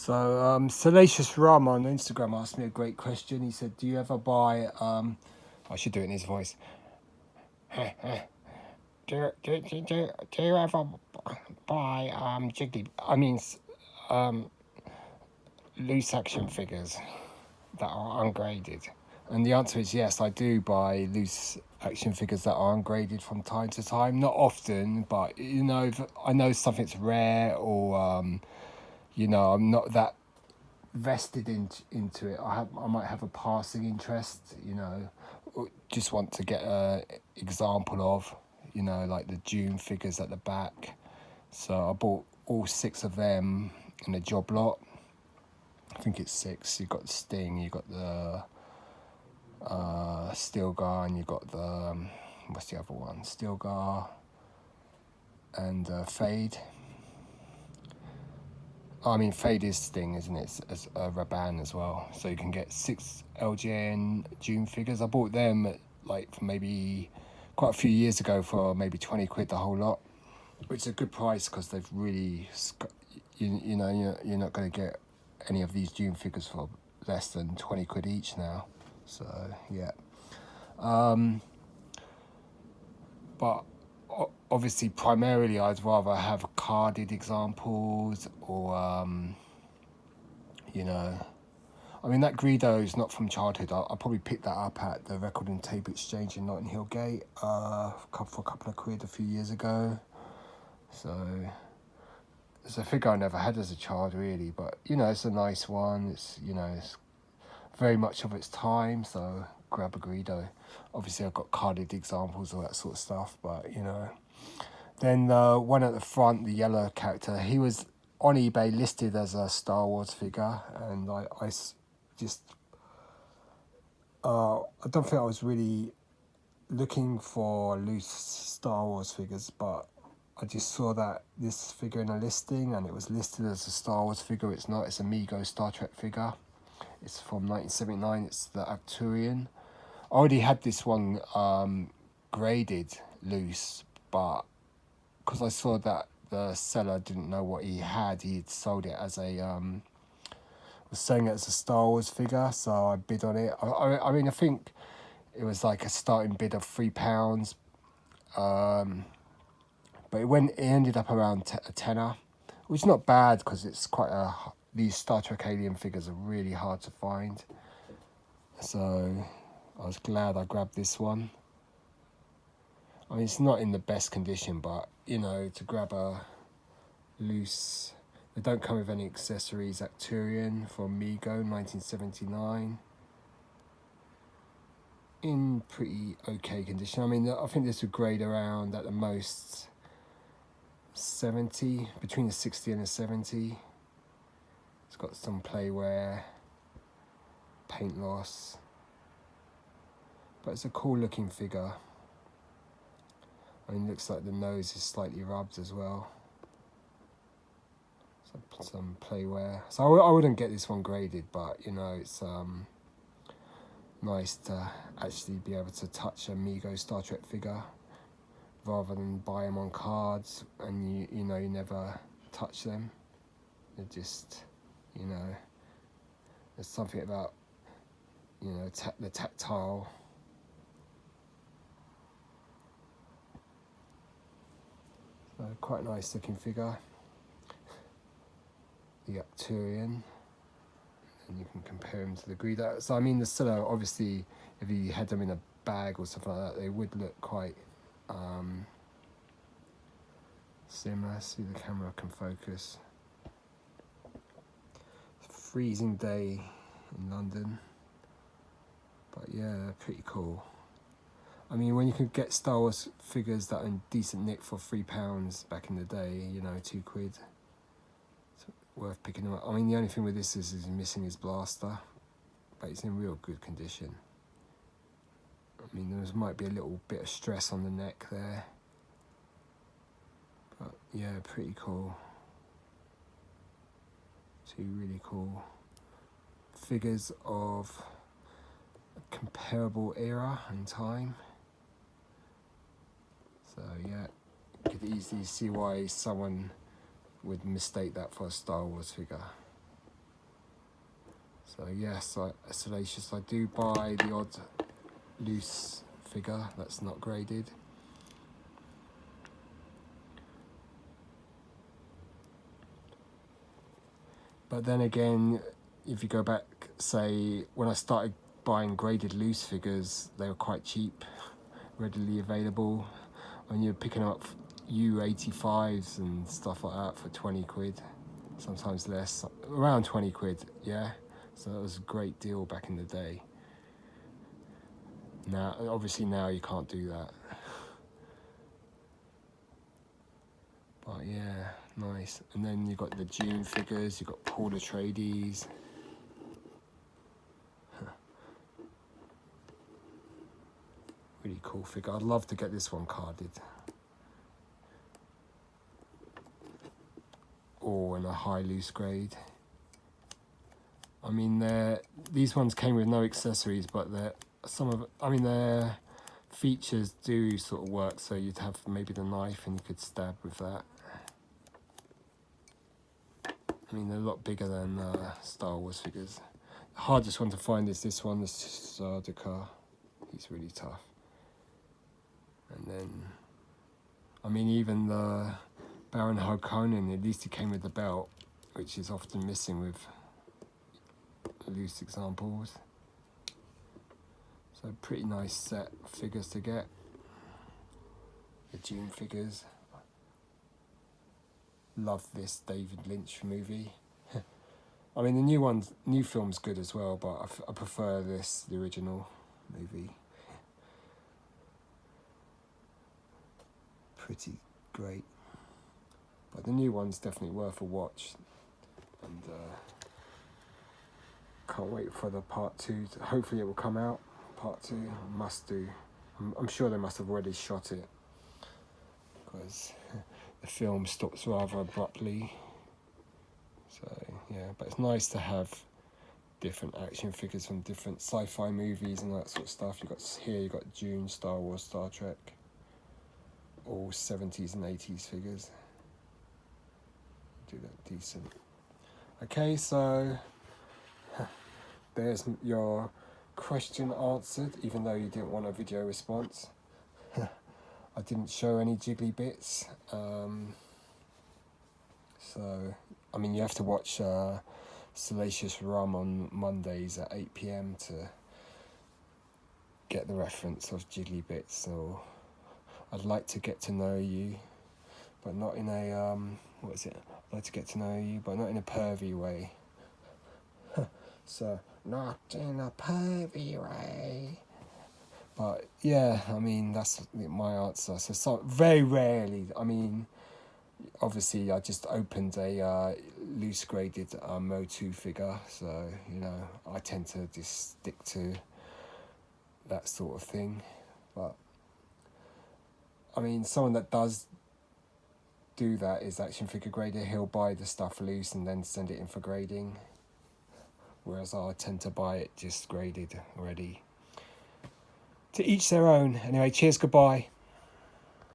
So, Salacious Rum on Instagram asked me a great question. He said, "Do you ever buy?" I should do it in his voice. Do you ever buy jiggly? Loose action figures that are ungraded? And the answer is yes. I do buy loose action figures that are ungraded from time to time. Not often, but if I know something's rare or I'm not that vested into it. I might have a passing interest, just want to get a example of, like the June figures at the back. So I bought all 6 of them in a job lot. I think it's 6. You've got the Sting, you've got the Stilgar, and you've got the what's the other one? Stilgar and Fade. Fade is Sting, isn't it? It's as a Raban as well. So you can get 6 LJN June figures. I bought them for maybe quite a few years ago for maybe 20 quid the whole lot, which is a good price because they've really, you're not going to get any of these June figures for less than 20 quid each now. So yeah. But obviously, primarily, I'd rather have carded examples or, that Greedo is not from childhood. I probably picked that up at the Record and Tape Exchange in Notting Hill Gate for a couple of quid a few years ago. So it's a figure I never had as a child, really. But, it's a nice one. It's very much of its time, so grab a Greedo. Obviously, I've got carded examples, all that sort of stuff, but, Then the one at the front, the yellow character, he was on eBay listed as a Star Wars figure, and I don't think I was really looking for loose Star Wars figures, but I just saw that this figure in a listing, and it was listed as a Star Wars figure. It's not. It's a Mego Star Trek figure. It's from 1979. It's the Arcturian. I already had this one graded loose, but because I saw that the seller didn't know what he had sold it as was selling it as a Star Wars figure, so I bid on it. I think it was like a starting bid of £3, but it ended up around a tenner, which is not bad because it's these Star Trek Alien figures are really hard to find. So I was glad I grabbed this one. It's not in the best condition, but to grab a loose, they don't come with any accessories. Arcturian from Mego, 1979, in pretty okay condition. I think this would grade around at the most 70, between a 60 and a 70. It's got some play wear, paint loss, but it's a cool looking figure. It looks like the nose is slightly rubbed as well. Some play wear. So I wouldn't get this one graded, but it's nice to actually be able to touch a Mego Star Trek figure rather than buy them on cards and you never touch them. They're just there's something about the tactile. So quite a nice looking figure. The Arcturian, and you can compare them to the Greedo. So the seller, obviously, if you had them in a bag or something like that, they would look quite similar. See, the camera can focus. It's a freezing day in London, but yeah, pretty cool. When you could get Star Wars figures that are in decent nick for £3 back in the day, 2 quid. Worth picking them up. The only thing with this is missing his blaster, but it's in real good condition. There might be a little bit of stress on the neck there, but yeah, pretty cool. 2 really cool figures of a comparable era and time. So yeah, you could easily see why someone would mistake that for a Star Wars figure. So yes, Salacious, I do buy the odd loose figure that's not graded. But then again, if you go back, say, when I started buying graded loose figures, they were quite cheap, readily available. When you're picking up U85s and stuff like that for 20 quid, sometimes less, around 20 quid, yeah. So that was a great deal back in the day. Now, obviously now you can't do that. But yeah, nice. And then you've got the June figures, you've got Paul Atreides. Really cool figure. I'd love to get this one carded. Or in a high loose grade. I mean, these ones came with no accessories, but their features do sort of work. So you'd have maybe the knife and you could stab with that. I mean, they're a lot bigger than Star Wars figures. The hardest one to find is this one, the Sardaukar. He's really tough. And then, I mean, even the Baron Harkonnen, at least he came with the belt, which is often missing with loose examples. So pretty nice set of figures to get. The Dune figures. Love this David Lynch movie. I mean, the new film's good as well, but I prefer the original movie. Pretty great. But the new one's definitely worth a watch. And can't wait for the part 2. Hopefully it will come out. Part 2 must do. I'm sure they must have already shot it, because the film stops rather abruptly. So yeah, but it's nice to have different action figures from different sci-fi movies and that sort of stuff. You got Dune, Star Wars, Star Trek, all 70s and 80s figures. Do that decent. Okay, so there's your question answered, even though you didn't want a video response. I didn't show any jiggly bits. So, I mean, you have to watch Salacious Rum on Mondays at 8 PM to get the reference of jiggly bits. So, I'd like to get to know you, but not in a, I'd like to get to know you, but not in a pervy way. So, not in a pervy way. But yeah, I mean, that's my answer. So very rarely, I mean, obviously I just opened a loose graded Motu figure, so you know I tend to just stick to that sort of thing. But I mean, someone that does do that is Action Figure Grader. He'll buy the stuff loose and then send it in for grading, whereas I tend to buy it just graded already. To each their own. Anyway, cheers, goodbye.